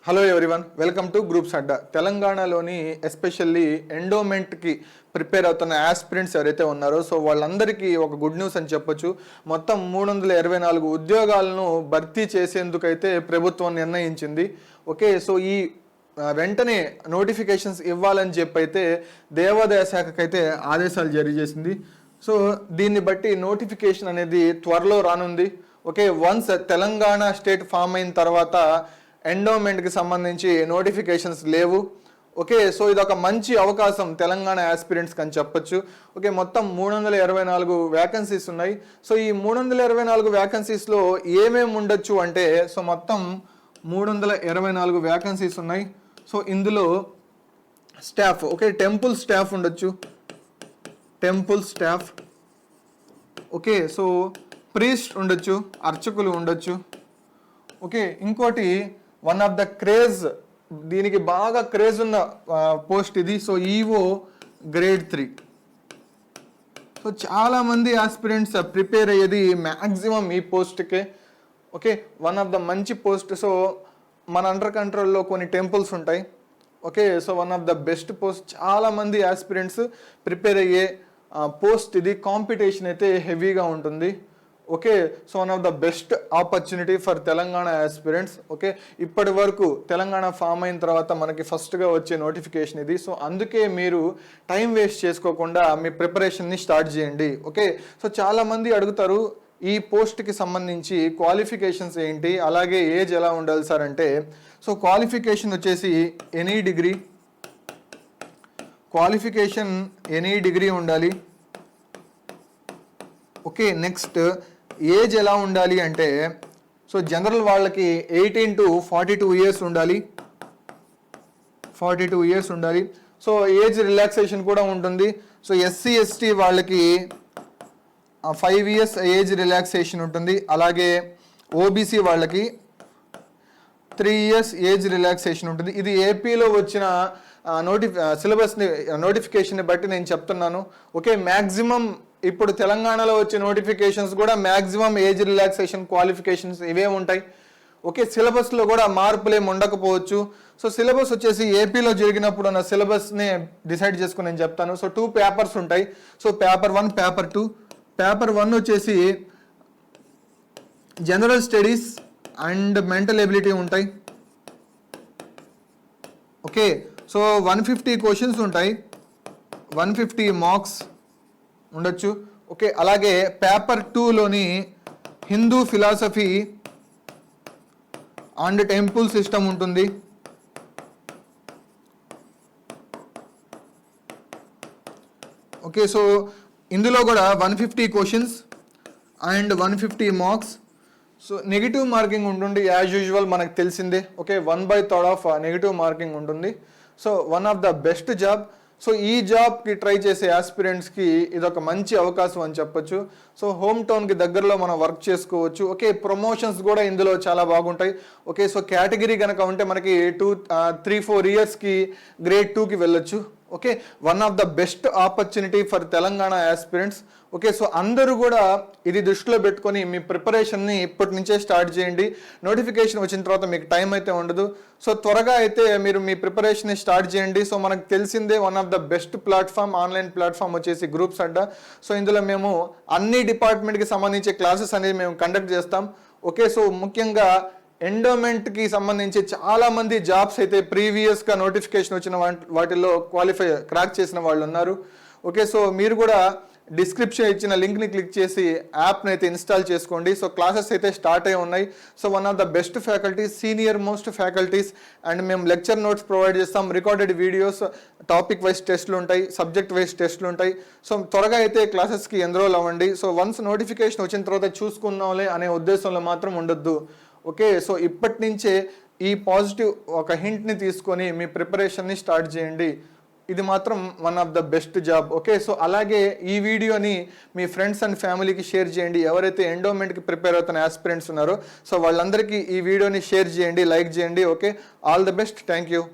Hello everyone, welcome to groups Adda. తెలంగాణలోని especially ఎండోమెంట్కి prepare అవుతున్న ఆస్పిరెంట్స్ ఎవరైతే ఉన్నారో సో వాళ్ళందరికీ ఒక గుడ్ న్యూస్ అని చెప్పొచ్చు. మొత్తం 324 ఉద్యోగాలను భర్తీ చేసేందుకైతే ప్రభుత్వం నిర్ణయించింది. ఓకే, సో ఈ వెంటనే నోటిఫికేషన్స్ ఇవ్వాలని చెప్పి అయితే దేవాదాయ శాఖకైతే ఆదేశాలు జారీ చేసింది. సో దీన్ని బట్టి నోటిఫికేషన్ అనేది త్వరలో రానుంది. Okay, once Telangana state form అయిన తర్వాత ఎండోమెంట్కి సంబంధించి నోటిఫికేషన్స్ లేవు. ఓకే, సో ఇది ఒక మంచి అవకాశం తెలంగాణ ఆస్పిరెంట్స్కి అని చెప్పొచ్చు. ఓకే, మొత్తం 324 వ్యాకెన్సీస్ ఉన్నాయి. సో ఈ 324 వ్యాకెన్సీస్లో ఏమేమి ఉండొచ్చు అంటే సో మొత్తం 324 వ్యాకెన్సీస్ ఉన్నాయి. సో ఇందులో స్టాఫ్, ఓకే, టెంపుల్ స్టాఫ్ ఉండొచ్చు, temple staff. Okay, so priest ఉండొచ్చు, అర్చకులు ఉండొచ్చు. ఓకే, ఇంకోటి వన్ ఆఫ్ ద క్రేజ్, దీనికి బాగా క్రేజ్ ఉన్న పోస్ట్ ఇది. So EO grade 3. సో చాలామంది ఆస్పిరెంట్స్ ప్రిపేర్ అయ్యేది మ్యాక్సిమం ఈ పోస్ట్కే. ఓకే, వన్ ఆఫ్ ద మంచి పోస్ట్. సో మన అండర్ కంట్రోల్లో కొన్ని టెంపుల్స్ ఉంటాయి. Okay, so one of the best post, చాలామంది ఆస్పిరెంట్స్ ప్రిపేర్ అయ్యే పోస్ట్ ఇది. కాంపిటీషన్ అయితే హెవీగా ఉంటుంది. Okay, so one of the best opportunity for Telangana aspirants. Okay, ఇప్పటి వరకు తెలంగాణ ఫామ్ అయిన తర్వాత మనకి ఫస్ట్గా వచ్చే నోటిఫికేషన్ ఇది. సో అందుకే మీరు టైం వేస్ట్ చేసుకోకుండా మీ ప్రిపరేషన్ని స్టార్ట్ చేయండి. ఓకే, సో చాలామంది అడుగుతారు ఈ పోస్ట్కి సంబంధించి క్వాలిఫికేషన్స్ ఏంటి, అలాగే ఏజ్ ఎలా ఉండాలి సార్ అంటే సో క్వాలిఫికేషన్ వచ్చేసి any degree, qualification any degree ఉండాలి. ఓకే, నెక్స్ట్ ఏజ్ ఎలా ఉండాలి అంటే సో జనరల్ వాళ్ళకి 18 to 42 ఇయర్స్ ఉండాలి, 42 ఇయర్స్ ఉండాలి. సో ఏజ్ రిలాక్సేషన్ కూడా ఉంటుంది. సో ఎస్సీ ఎస్టీ వాళ్ళకి 5 ఇయర్స్ ఏజ్ రిలాక్సేషన్ ఉంటుంది. అలాగే ఓబీసీ వాళ్ళకి 3 ఇయర్స్ ఏజ్ రిలాక్సేషన్ ఉంటుంది. ఇది ఏపీలో వచ్చిన నోటిఫికేషన్ని బట్టి నేను చెప్తున్నాను. ఓకే, మ్యాక్సిమం ఇప్పుడు తెలంగాణలో వచ్చే నోటిఫికేషన్స్ కూడా మ్యాక్సిమం ఏజ్ రిలాక్సేషన్ క్వాలిఫికేషన్స్ ఇవే ఉంటాయి. ఓకే, సిలబస్లో కూడా మార్పులేమి ఉండకపోవచ్చు. సో సిలబస్ వచ్చేసి ఏపీలో జరిగినప్పుడు ఉన్న సిలబస్ని డిసైడ్ చేసుకుని నేను చెప్తాను. సో 2 పేపర్స్ ఉంటాయి. So paper 1, paper 2. పేపర్ 1 వచ్చేసి general studies and mental ability ఉంటాయి. ఓకే, సో 150 క్వశ్చన్స్ ఉంటాయి, 150 మార్క్స్ ఉండొచ్చు. ఓకే, అలాగే పేపర్ 2లోని Hindu philosophy and temple system ఉంటుంది. ఓకే, సో ఇందులో కూడా 150 questions and 150 marks. So negative marking ఉంటుంది యాజ్ యూజువల్, మనకు తెలిసిందే. ఓకే, 1/3 ఆఫ్ నెగిటివ్ మార్కింగ్ ఉంటుంది. So one of the best job. So ఈ జాబ్కి ట్రై చేసే ఆస్పిరెంట్స్కి ఇదొక మంచి అవకాశం అని చెప్పొచ్చు. సో హోమ్ టౌన్కి దగ్గరలో మనం వర్క్ చేసుకోవచ్చు. ఓకే, ప్రమోషన్స్ కూడా ఇందులో చాలా బాగుంటాయి. ఓకే, సో కేటగిరీ కనుక ఉంటే మనకి 2-3-4 ఇయర్స్కి గ్రేడ్ 2కి వెళ్ళొచ్చు. Okay, one of the best opportunity for Telangana aspirants. Okay, so అందరూ కూడా ఇది దృష్టిలో పెట్టుకొని మీ ప్రిపరేషన్ని ఇప్పటి నుంచే స్టార్ట్ చేయండి. నోటిఫికేషన్ వచ్చిన తర్వాత మీకు టైం అయితే ఉండదు. సో త్వరగా అయితే మీరు మీ ప్రిపరేషన్ని స్టార్ట్ చేయండి. సో మనకు తెలిసిందే one of the best platform, online platform వచ్చేసి గ్రూప్స్ అడ్డా. సో ఇందులో మేము అన్ని డిపార్ట్మెంట్కి సంబంధించే క్లాసెస్ అనేది మేము కండక్ట్ చేస్తాం. ఓకే, సో ముఖ్యంగా ఎండోమెంట్కి సంబంధించి చాలామంది జాబ్స్ అయితే ప్రీవియస్గా నోటిఫికేషన్ వచ్చిన వాటిల్లో క్రాక్ చేసిన వాళ్ళు ఉన్నారు. ఓకే, సో మీరు కూడా డిస్క్రిప్షన్ ఇచ్చిన లింక్ని క్లిక్ చేసి యాప్ని అయితే ఇన్స్టాల్ చేసుకోండి. సో క్లాసెస్ అయితే స్టార్ట్ అయి ఉన్నాయి. So one of the best faculties, senior most faculties, and మేము లెక్చర్ నోట్స్ ప్రొవైడ్ చేస్తాం, రికార్డెడ్ వీడియోస్, టాపిక్ వైజ్ టెస్ట్లు ఉంటాయి, సబ్జెక్ట్ వైజ్ టెస్ట్లు ఉంటాయి. సో త్వరగా అయితే క్లాసెస్కి ఎన్రోల్ అవ్వండి. సో వన్స్ నోటిఫికేషన్ వచ్చిన తర్వాత చూసుకుందాంలే అనే ఉద్దేశంలో మాత్రం ఉండొద్దు. ఓకే, సో ఇప్పటి నుంచే ఈ పాజిటివ్ ఒక హింట్ని తీసుకొని మీ ప్రిపరేషన్ని స్టార్ట్ చేయండి. ఇది మాత్రం one of the best job. Okay, so అలాగే ఈ వీడియోని మీ ఫ్రెండ్స్ అండ్ ఫ్యామిలీకి షేర్ చేయండి. ఎవరైతే ఎండోమెంట్కి ప్రిపేర్ అవుతున్న ఆస్పిరెంట్స్ ఉన్నారో సో వాళ్ళందరికీ ఈ వీడియోని షేర్ చేయండి, లైక్ చేయండి. Okay, all the best, thank you.